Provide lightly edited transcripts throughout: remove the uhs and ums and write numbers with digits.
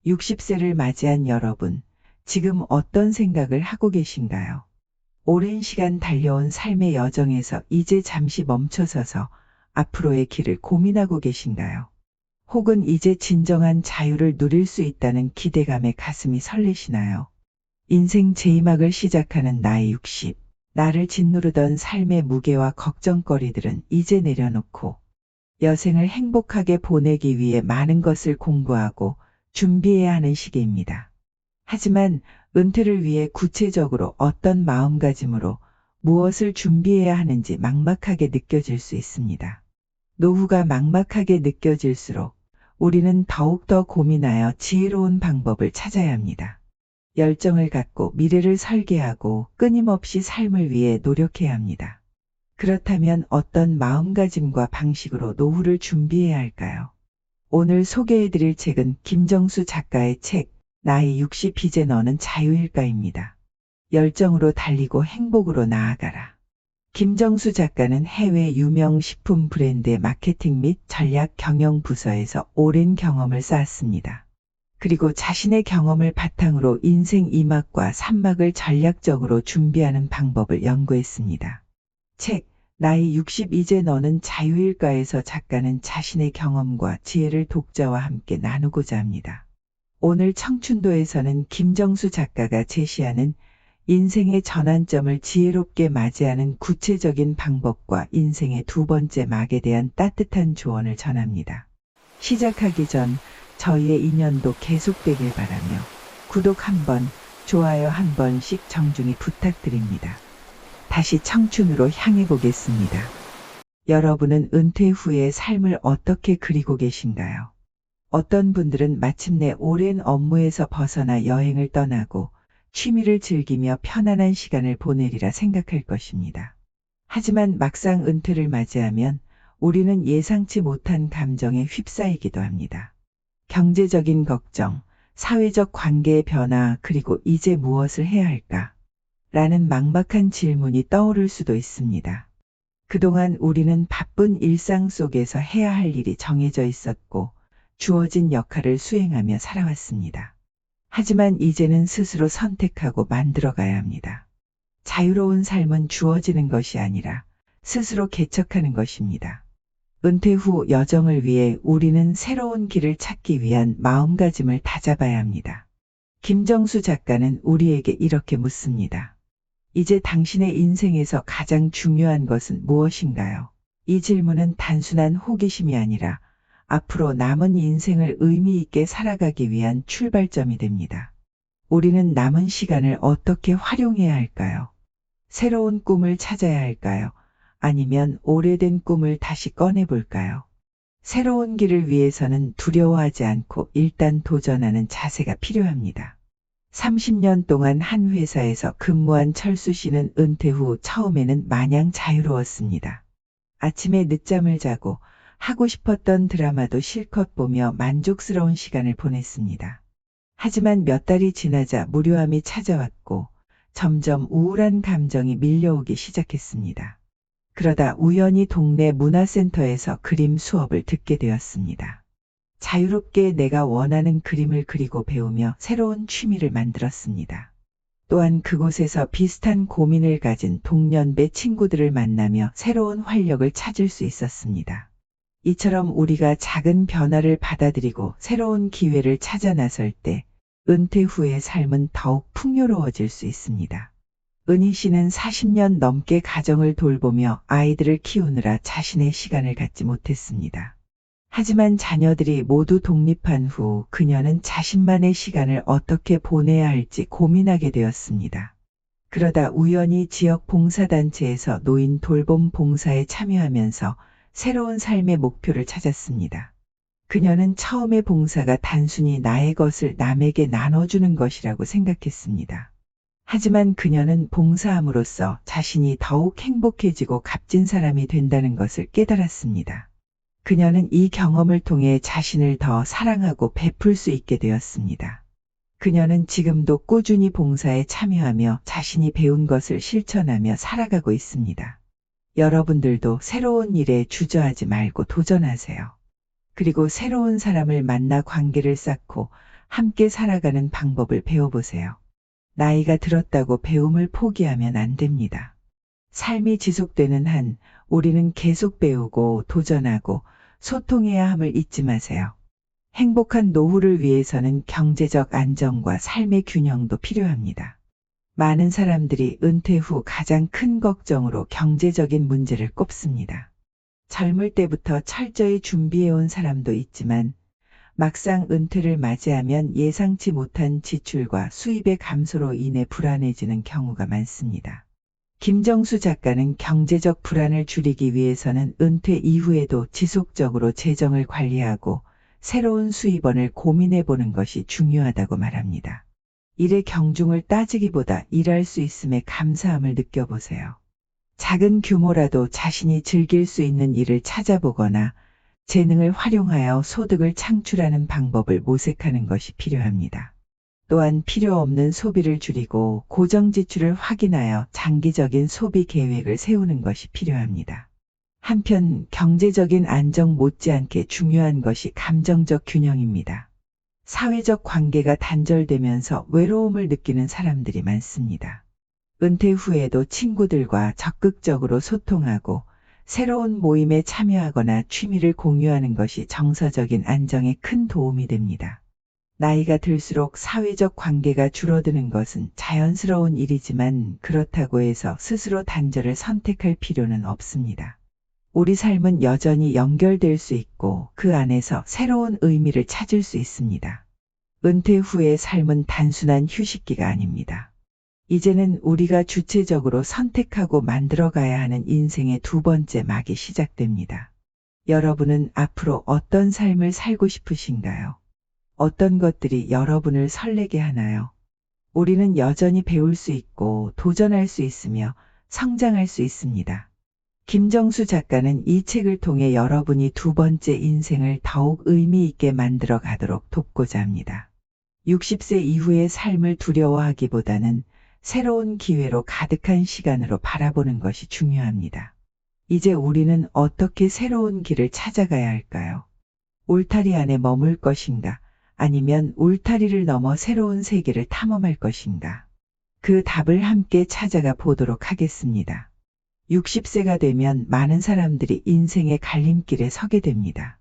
60세를 맞이한 여러분, 지금 어떤 생각을 하고 계신가요? 오랜 시간 달려온 삶의 여정에서 이제 잠시 멈춰서서 앞으로의 길을 고민하고 계신가요? 혹은 이제 진정한 자유를 누릴 수 있다는 기대감에 가슴이 설레시나요? 인생 제2막을 시작하는 나이 60, 나를 짓누르던 삶의 무게와 걱정거리들은 이제 내려놓고 여생을 행복하게 보내기 위해 많은 것을 공부하고 준비해야 하는 시기입니다. 하지만 은퇴를 위해 구체적으로 어떤 마음가짐으로 무엇을 준비해야 하는지 막막하게 느껴질 수 있습니다. 노후가 막막하게 느껴질수록 우리는 더욱더 고민하여 지혜로운 방법을 찾아야 합니다. 열정을 갖고 미래를 설계하고 끊임없이 삶을 위해 노력해야 합니다. 그렇다면 어떤 마음가짐과 방식으로 노후를 준비해야 할까요? 오늘 소개해드릴 책은 김정수 작가의 책 나이 60 이제 너는 자유일까입니다. 열정으로 달리고 행복으로 나아가라. 김정수 작가는 해외 유명 식품 브랜드의 마케팅 및 전략 경영 부서에서 오랜 경험을 쌓았습니다. 그리고 자신의 경험을 바탕으로 인생 2막과 3막을 전략적으로 준비하는 방법을 연구했습니다. 책 나이 60 이제 너는 자유일까에서 작가는 자신의 경험과 지혜를 독자와 함께 나누고자 합니다. 오늘 청춘도에서는 김정수 작가가 제시하는 인생의 전환점을 지혜롭게 맞이하는 구체적인 방법과 인생의 두 번째 막에 대한 따뜻한 조언을 전합니다. 시작하기 전 저희의 인연도 계속되길 바라며 구독 한번, 좋아요 한 번씩 정중히 부탁드립니다. 다시 청춘으로 향해 보겠습니다. 여러분은 은퇴 후의 삶을 어떻게 그리고 계신가요? 어떤 분들은 마침내 오랜 업무에서 벗어나 여행을 떠나고 취미를 즐기며 편안한 시간을 보내리라 생각할 것입니다. 하지만 막상 은퇴를 맞이하면 우리는 예상치 못한 감정에 휩싸이기도 합니다. 경제적인 걱정, 사회적 관계의 변화, 그리고 이제 무엇을 해야 할까? 라는 막막한 질문이 떠오를 수도 있습니다. 그동안 우리는 바쁜 일상 속에서 해야 할 일이 정해져 있었고 주어진 역할을 수행하며 살아왔습니다. 하지만 이제는 스스로 선택하고 만들어가야 합니다. 자유로운 삶은 주어지는 것이 아니라 스스로 개척하는 것입니다. 은퇴 후 여정을 위해 우리는 새로운 길을 찾기 위한 마음가짐을 다잡아야 합니다. 김정수 작가는 우리에게 이렇게 묻습니다. 이제 당신의 인생에서 가장 중요한 것은 무엇인가요? 이 질문은 단순한 호기심이 아니라 앞으로 남은 인생을 의미 있게 살아가기 위한 출발점이 됩니다. 우리는 남은 시간을 어떻게 활용해야 할까요? 새로운 꿈을 찾아야 할까요? 아니면 오래된 꿈을 다시 꺼내볼까요? 새로운 길을 위해서는 두려워하지 않고 일단 도전하는 자세가 필요합니다. 30년 동안 한 회사에서 근무한 철수 씨는 은퇴 후 처음에는 마냥 자유로웠습니다. 아침에 늦잠을 자고 하고 싶었던 드라마도 실컷 보며 만족스러운 시간을 보냈습니다. 하지만 몇 달이 지나자 무료함이 찾아왔고 점점 우울한 감정이 밀려오기 시작했습니다. 그러다 우연히 동네 문화센터에서 그림 수업을 듣게 되었습니다. 자유롭게 내가 원하는 그림을 그리고 배우며 새로운 취미를 만들었습니다. 또한 그곳에서 비슷한 고민을 가진 동년배 친구들을 만나며 새로운 활력을 찾을 수 있었습니다. 이처럼 우리가 작은 변화를 받아들이고 새로운 기회를 찾아 나설 때 은퇴 후의 삶은 더욱 풍요로워질 수 있습니다. 은희 씨는 40년 넘게 가정을 돌보며 아이들을 키우느라 자신의 시간을 갖지 못했습니다. 하지만 자녀들이 모두 독립한 후 그녀는 자신만의 시간을 어떻게 보내야 할지 고민하게 되었습니다. 그러다 우연히 지역 봉사단체에서 노인 돌봄 봉사에 참여하면서 새로운 삶의 목표를 찾았습니다. 그녀는 처음에 봉사가 단순히 나의 것을 남에게 나눠주는 것이라고 생각했습니다. 하지만 그녀는 봉사함으로써 자신이 더욱 행복해지고 값진 사람이 된다는 것을 깨달았습니다. 그녀는 이 경험을 통해 자신을 더 사랑하고 베풀 수 있게 되었습니다. 그녀는 지금도 꾸준히 봉사에 참여하며 자신이 배운 것을 실천하며 살아가고 있습니다. 여러분들도 새로운 일에 주저하지 말고 도전하세요. 그리고 새로운 사람을 만나 관계를 쌓고 함께 살아가는 방법을 배워보세요. 나이가 들었다고 배움을 포기하면 안 됩니다. 삶이 지속되는 한 우리는 계속 배우고 도전하고 소통해야 함을 잊지 마세요. 행복한 노후를 위해서는 경제적 안정과 삶의 균형도 필요합니다. 많은 사람들이 은퇴 후 가장 큰 걱정으로 경제적인 문제를 꼽습니다. 젊을 때부터 철저히 준비해온 사람도 있지만 막상 은퇴를 맞이하면 예상치 못한 지출과 수입의 감소로 인해 불안해지는 경우가 많습니다. 김정수 작가는 경제적 불안을 줄이기 위해서는 은퇴 이후에도 지속적으로 재정을 관리하고 새로운 수입원을 고민해 보는 것이 중요하다고 말합니다. 일의 경중을 따지기보다 일할 수 있음에 감사함을 느껴보세요. 작은 규모라도 자신이 즐길 수 있는 일을 찾아보거나 재능을 활용하여 소득을 창출하는 방법을 모색하는 것이 필요합니다. 또한 필요 없는 소비를 줄이고 고정 지출을 확인하여 장기적인 소비 계획을 세우는 것이 필요합니다. 한편 경제적인 안정 못지않게 중요한 것이 감정적 균형입니다. 사회적 관계가 단절되면서 외로움을 느끼는 사람들이 많습니다. 은퇴 후에도 친구들과 적극적으로 소통하고 새로운 모임에 참여하거나 취미를 공유하는 것이 정서적인 안정에 큰 도움이 됩니다. 나이가 들수록 사회적 관계가 줄어드는 것은 자연스러운 일이지만 그렇다고 해서 스스로 단절을 선택할 필요는 없습니다. 우리 삶은 여전히 연결될 수 있고 그 안에서 새로운 의미를 찾을 수 있습니다. 은퇴 후의 삶은 단순한 휴식기가 아닙니다. 이제는 우리가 주체적으로 선택하고 만들어가야 하는 인생의 두 번째 막이 시작됩니다. 여러분은 앞으로 어떤 삶을 살고 싶으신가요? 어떤 것들이 여러분을 설레게 하나요? 우리는 여전히 배울 수 있고 도전할 수 있으며 성장할 수 있습니다. 김정수 작가는 이 책을 통해 여러분이 두 번째 인생을 더욱 의미 있게 만들어 가도록 돕고자 합니다. 60세 이후의 삶을 두려워하기보다는 새로운 기회로 가득한 시간으로 바라보는 것이 중요합니다. 이제 우리는 어떻게 새로운 길을 찾아가야 할까요? 울타리 안에 머물 것인가? 아니면 울타리를 넘어 새로운 세계를 탐험할 것인가? 그 답을 함께 찾아가 보도록 하겠습니다. 60세가 되면 많은 사람들이 인생의 갈림길에 서게 됩니다.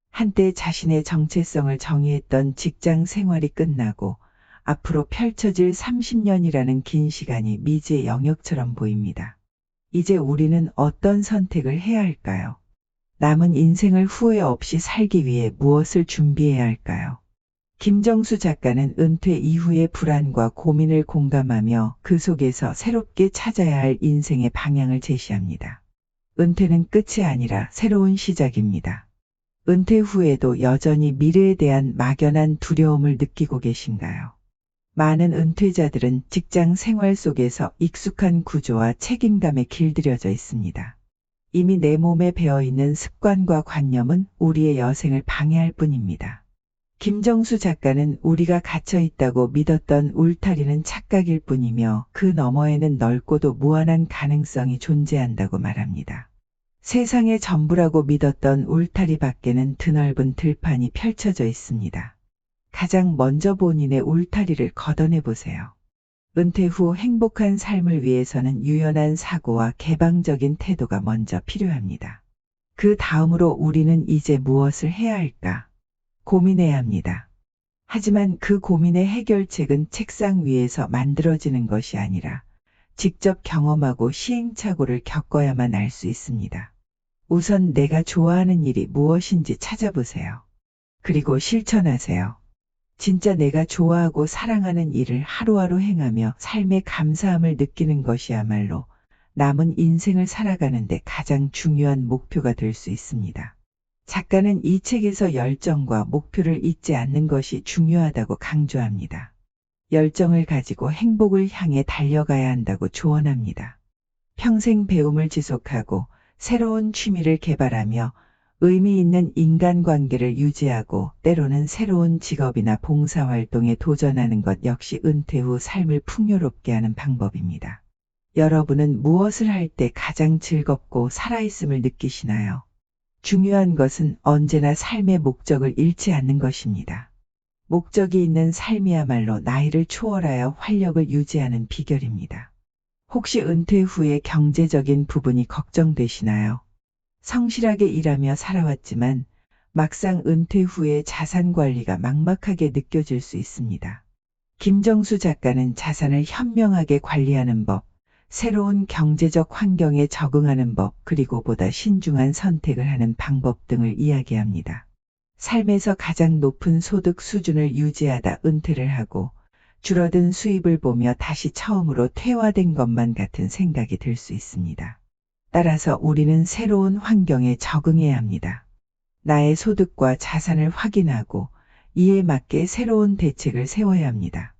한때 자신의 정체성을 정의했던 직장 생활이 끝나고 앞으로 펼쳐질 30년이라는 긴 시간이 미지의 영역처럼 보입니다. 이제 우리는 어떤 선택을 해야 할까요? 남은 인생을 후회 없이 살기 위해 무엇을 준비해야 할까요? 김정수 작가는 은퇴 이후의 불안과 고민을 공감하며 그 속에서 새롭게 찾아야 할 인생의 방향을 제시합니다. 은퇴는 끝이 아니라 새로운 시작입니다. 은퇴 후에도 여전히 미래에 대한 막연한 두려움을 느끼고 계신가요? 많은 은퇴자들은 직장 생활 속에서 익숙한 구조와 책임감에 길들여져 있습니다. 이미 내 몸에 배어있는 습관과 관념은 우리의 여생을 방해할 뿐입니다. 김정수 작가는 우리가 갇혀 있다고 믿었던 울타리는 착각일 뿐이며 그 너머에는 넓고도 무한한 가능성이 존재한다고 말합니다. 세상의 전부라고 믿었던 울타리 밖에는 드넓은 들판이 펼쳐져 있습니다. 가장 먼저 본인의 울타리를 걷어내 보세요. 은퇴 후 행복한 삶을 위해서는 유연한 사고와 개방적인 태도가 먼저 필요합니다. 그 다음으로 우리는 이제 무엇을 해야 할까? 고민해야 합니다. 하지만 그 고민의 해결책은 책상 위에서 만들어지는 것이 아니라 직접 경험하고 시행착오를 겪어야만 알 수 있습니다. 우선 내가 좋아하는 일이 무엇인지 찾아보세요. 그리고 실천하세요. 진짜 내가 좋아하고 사랑하는 일을 하루하루 행하며 삶의 감사함을 느끼는 것이야말로 남은 인생을 살아가는데 가장 중요한 목표가 될 수 있습니다. 작가는 이 책에서 열정과 목표를 잊지 않는 것이 중요하다고 강조합니다. 열정을 가지고 행복을 향해 달려가야 한다고 조언합니다. 평생 배움을 지속하고 새로운 취미를 개발하며 의미 있는 인간관계를 유지하고 때로는 새로운 직업이나 봉사활동에 도전하는 것 역시 은퇴 후 삶을 풍요롭게 하는 방법입니다. 여러분은 무엇을 할 때 가장 즐겁고 살아있음을 느끼시나요? 중요한 것은 언제나 삶의 목적을 잃지 않는 것입니다. 목적이 있는 삶이야말로 나이를 초월하여 활력을 유지하는 비결입니다. 혹시 은퇴 후에 경제적인 부분이 걱정되시나요? 성실하게 일하며 살아왔지만 막상 은퇴 후에 자산 관리가 막막하게 느껴질 수 있습니다. 김정수 작가는 자산을 현명하게 관리하는 법, 새로운 경제적 환경에 적응하는 법, 그리고 보다 신중한 선택을 하는 방법 등을 이야기합니다. 삶에서 가장 높은 소득 수준을 유지하다 은퇴를 하고 줄어든 수입을 보며 다시 처음으로 퇴화된 것만 같은 생각이 들 수 있습니다. 따라서 우리는 새로운 환경에 적응해야 합니다. 나의 소득과 자산을 확인하고 이에 맞게 새로운 대책을 세워야 합니다.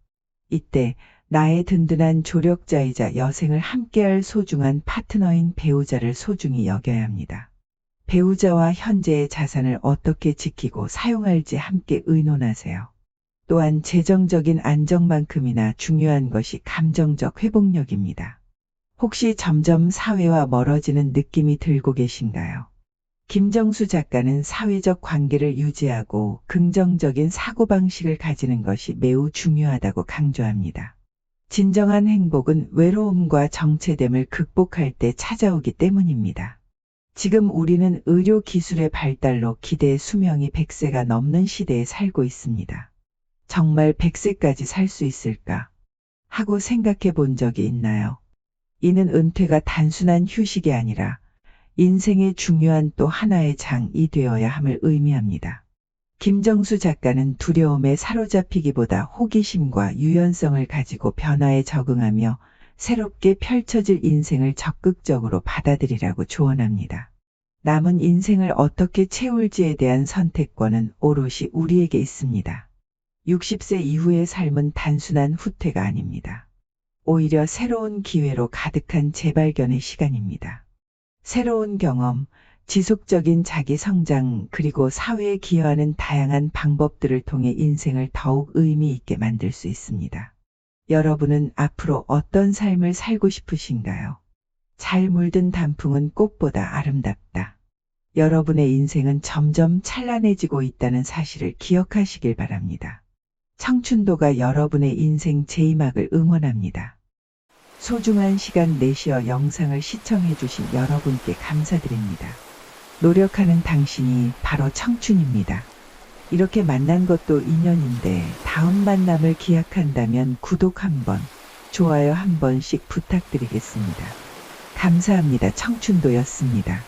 이때 나의 든든한 조력자이자 여생을 함께할 소중한 파트너인 배우자를 소중히 여겨야 합니다. 배우자와 현재의 자산을 어떻게 지키고 사용할지 함께 의논하세요. 또한 재정적인 안정만큼이나 중요한 것이 감정적 회복력입니다. 혹시 점점 사회와 멀어지는 느낌이 들고 계신가요? 김정수 작가는 사회적 관계를 유지하고 긍정적인 사고방식을 가지는 것이 매우 중요하다고 강조합니다. 진정한 행복은 외로움과 정체됨을 극복할 때 찾아오기 때문입니다. 지금 우리는 의료 기술의 발달로 기대의 수명이 100세가 넘는 시대에 살고 있습니다. 정말 100세까지 살 수 있을까? 하고 생각해 본 적이 있나요? 이는 은퇴가 단순한 휴식이 아니라 인생의 중요한 또 하나의 장이 되어야 함을 의미합니다. 김정수 작가는 두려움에 사로잡히기보다 호기심과 유연성을 가지고 변화에 적응하며 새롭게 펼쳐질 인생을 적극적으로 받아들이라고 조언합니다. 남은 인생을 어떻게 채울지에 대한 선택권은 오롯이 우리에게 있습니다. 60세 이후의 삶은 단순한 후퇴가 아닙니다. 오히려 새로운 기회로 가득한 재발견의 시간입니다. 새로운 경험, 지속적인 자기 성장, 그리고 사회에 기여하는 다양한 방법들을 통해 인생을 더욱 의미 있게 만들 수 있습니다. 여러분은 앞으로 어떤 삶을 살고 싶으신가요? 잘 물든 단풍은 꽃보다 아름답다. 여러분의 인생은 점점 찬란해지고 있다는 사실을 기억하시길 바랍니다. 청춘도가 여러분의 인생 제2막을 응원합니다. 소중한 시간 내시어 영상을 시청해주신 여러분께 감사드립니다. 노력하는 당신이 바로 청춘입니다. 이렇게 만난 것도 인연인데 다음 만남을 기약한다면 구독 한번, 좋아요 한 번씩 부탁드리겠습니다. 감사합니다. 청춘도였습니다.